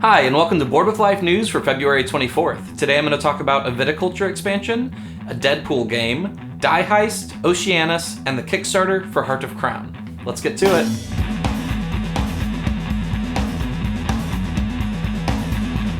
Hi, and welcome to Board with Life News for February 24th. Today I'm going to talk about a viticulture expansion, a Deadpool game, Die Heist, Oceanus, and the Kickstarter for Heart of Crown. Let's get to it.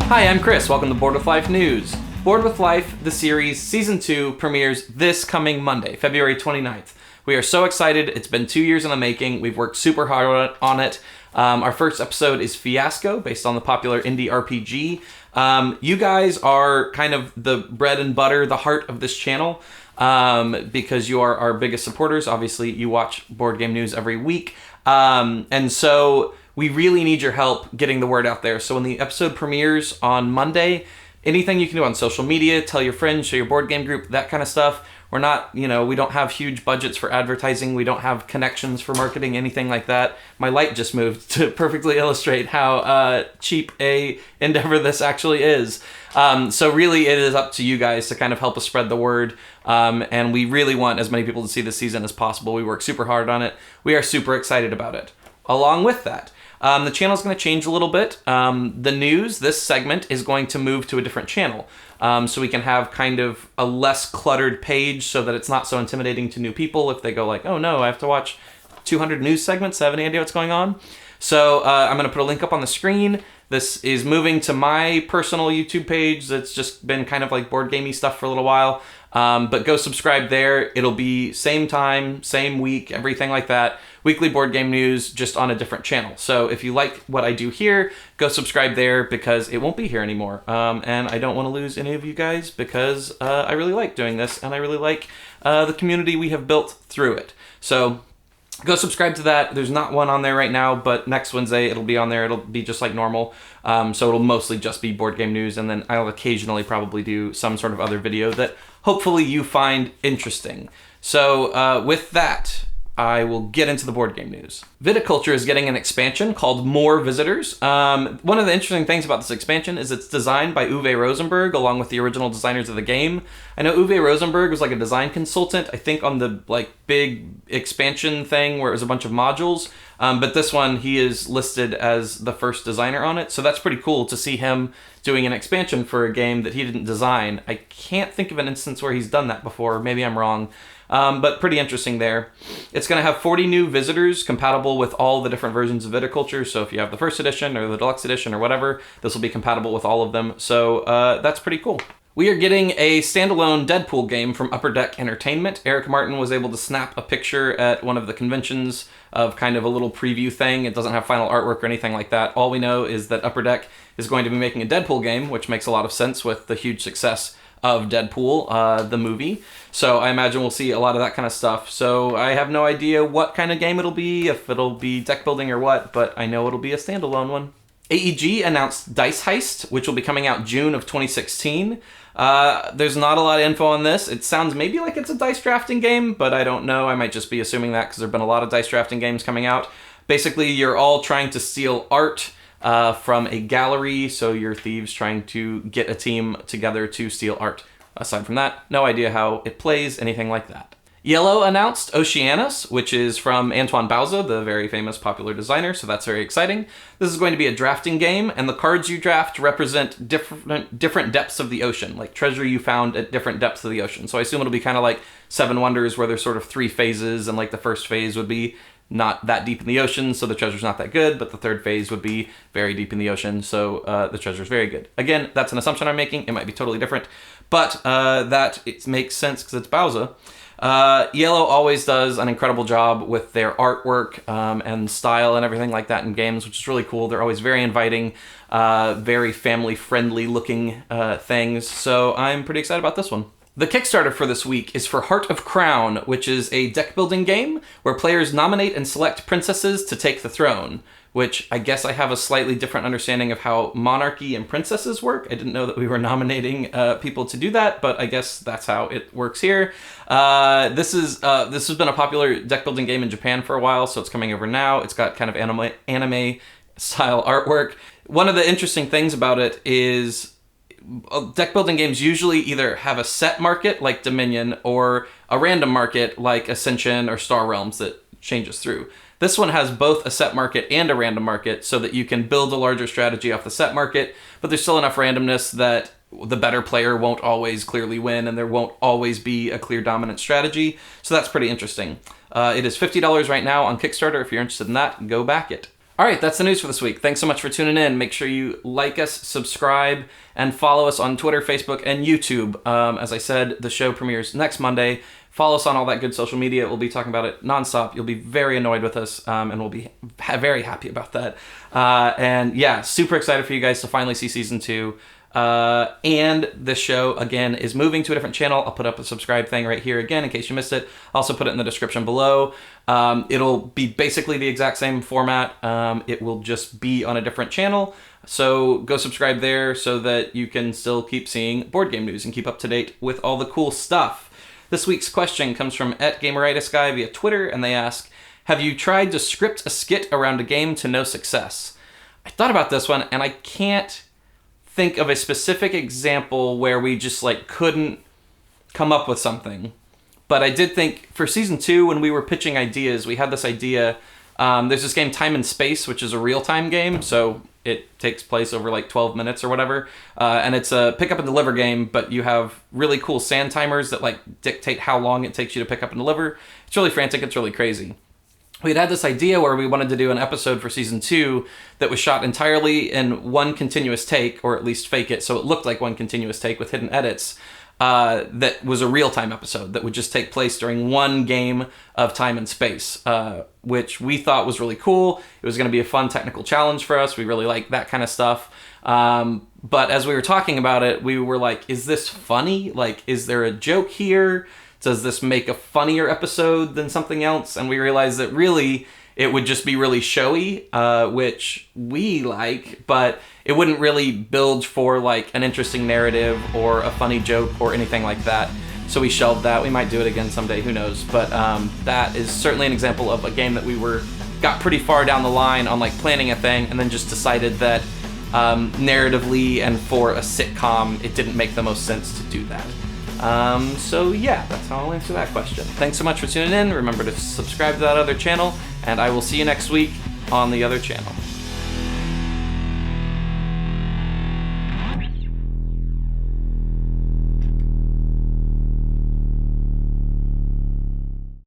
Hi, I'm Chris. Welcome to Board with Life News. Board with Life, the series, Season 2, premieres this coming Monday, February 29th. We are so excited. It's been 2 years in the making. We've worked super hard on it. Our first episode is Fiasco, based on the popular indie RPG. You guys are kind of the bread and butter, the heart of this channel, because you are our biggest supporters. Obviously, you watch Board Game News every week. And so we really need your help getting the word out there. So when the episode premieres on Monday, anything you can do on social media, tell your friends, show your board game group, that kind of stuff. We're not, we don't have huge budgets for advertising. We don't have connections for marketing, anything like that. My light just moved to perfectly illustrate how cheap a endeavor this actually is. So really it is up to you guys to kind of help us spread the word. And we really want as many people to see this season as possible. We work super hard on it. We are super excited about it. Along with that, the channel's going to change a little bit. The news, this segment, is going to move to a different channel. So we can have kind of a less cluttered page so that it's not so intimidating to new people if they go like, oh no, I have to watch 200 news segments. I have any idea what's going on? So I'm going to put a link up on the screen. This is moving to my personal YouTube page that's just been kind of like board gamey stuff for a little while. But go subscribe there. It'll be same time, same week, everything like that. Weekly board game news, just on a different channel. So if you like what I do here, go subscribe there because it won't be here anymore. And I don't want to lose any of you guys because I really like doing this and I really like the community we have built through it. So go subscribe to that. There's not one on there right now, but next Wednesday it'll be on there. It'll be just like normal. So it'll mostly just be board game news, and then I'll occasionally probably do some sort of other video that hopefully you find interesting. So with that, I will get into the board game news. Viticulture is getting an expansion called More Visitors. One of the interesting things about this expansion is it's designed by Uwe Rosenberg along with the original designers of the game. I know Uwe Rosenberg was like a design consultant, I think on the like big expansion thing where it was a bunch of modules. But this one, he is listed as the first designer on it. So that's pretty cool to see him doing an expansion for a game that he didn't design. I can't think of an instance where he's done that before. Maybe I'm wrong. But pretty interesting there. It's going to have 40 new visitors compatible with all the different versions of Viticulture. So if you have the first edition or the deluxe edition or whatever, this will be compatible with all of them. So that's pretty cool. We are getting a standalone Deadpool game from Upper Deck Entertainment. Eric Martin was able to snap a picture at one of the conventions of kind of a little preview thing. It doesn't have final artwork or anything like that. All we know is that Upper Deck is going to be making a Deadpool game, which makes a lot of sense with the huge success of Deadpool, the movie. So I imagine we'll see a lot of that kind of stuff. So I have no idea what kind of game it'll be, if it'll be deck building or what, but I know it'll be a standalone one. AEG announced Dice Heist, which will be coming out June of 2016. There's not a lot of info on this. It sounds maybe like it's a dice drafting game, but I don't know. I might just be assuming that because there have been a lot of dice drafting games coming out. Basically, you're all trying to steal art from a gallery, so you're thieves trying to get a team together to steal art. Aside from that, no idea how it plays, anything like that. Yellow announced Oceanus, which is from Antoine Bauza, the very famous popular designer, so that's very exciting. This is going to be a drafting game, and the cards you draft represent different depths of the ocean, like treasure you found at different depths of the ocean. So I assume it'll be kind of like Seven Wonders, where there's sort of three phases, and like the first phase would be not that deep in the ocean, so the treasure's not that good, but the third phase would be very deep in the ocean, so the treasure's very good. Again, that's an assumption I'm making. It might be totally different, but that it makes sense because it's Bauza. Yellow always does an incredible job with their artwork and style and everything like that in games, which is really cool. They're always very inviting, very family-friendly looking things, so I'm pretty excited about this one. The Kickstarter for this week is for Heart of Crown, which is a deck-building game where players nominate and select princesses to take the throne, which I guess I have a slightly different understanding of how monarchy and princesses work. I didn't know that we were nominating people to do that, but I guess that's how it works here. This has been a popular deck-building game in Japan for a while, so it's coming over now. It's got kind of anime-style artwork. One of the interesting things about it is deck building games usually either have a set market like Dominion or a random market like Ascension or Star Realms that changes through. This one has both a set market and a random market so that you can build a larger strategy off the set market, but there's still enough randomness that the better player won't always clearly win and there won't always be a clear dominant strategy. So that's pretty interesting. It is $50 right now on Kickstarter. If you're interested in that, go back it. All right, that's the news for this week. Thanks so much for tuning in. Make sure you like us, subscribe, and follow us on Twitter, Facebook, and YouTube. As I said, the show premieres next Monday. Follow us on all that good social media. We'll be talking about it nonstop. You'll be very annoyed with us, and we'll be very happy about that. And yeah, super excited for you guys to finally see season 2. And this show, again, is moving to a different channel. I'll put up a subscribe thing right here again in case you missed it. I'll also put it in the description below. It'll be basically the exact same format. It will just be on a different channel. So go subscribe there so that you can still keep seeing board game news and keep up to date with all the cool stuff. This week's question comes from @GameritisGuy via Twitter, and they ask, have you tried to script a skit around a game to no success? I thought about this one, and I can't think of a specific example where we just couldn't come up with something. But I did think for season 2, when we were pitching ideas, we had this idea. There's this game Time and Space, which is a real-time game, so it takes place over 12 minutes or whatever. And it's a pick up and deliver game, but you have really cool sand timers that dictate how long it takes you to pick up and deliver. It's really frantic, it's really crazy. We'd had this idea where we wanted to do an episode for season 2 that was shot entirely in one continuous take, or at least fake it so it looked like one continuous take with hidden edits. That was a real-time episode that would just take place during one game of Time and Space, which we thought was really cool. It was going to be a fun technical challenge for us. We really like that kind of stuff. But as we were talking about it, we were like, is this funny? Is there a joke here? Does this make a funnier episode than something else? And we realized that really it would just be really showy, which we like, but it wouldn't really build for an interesting narrative or a funny joke or anything like that. So we shelved that. We might do it again someday, who knows? But that is certainly an example of a game that we got pretty far down the line on planning a thing and then just decided that narratively and for a sitcom, it didn't make the most sense to do that. So yeah, that's how I'll answer that question. Thanks so much for tuning in. Remember to subscribe to that other channel, and I will see you next week on the other channel.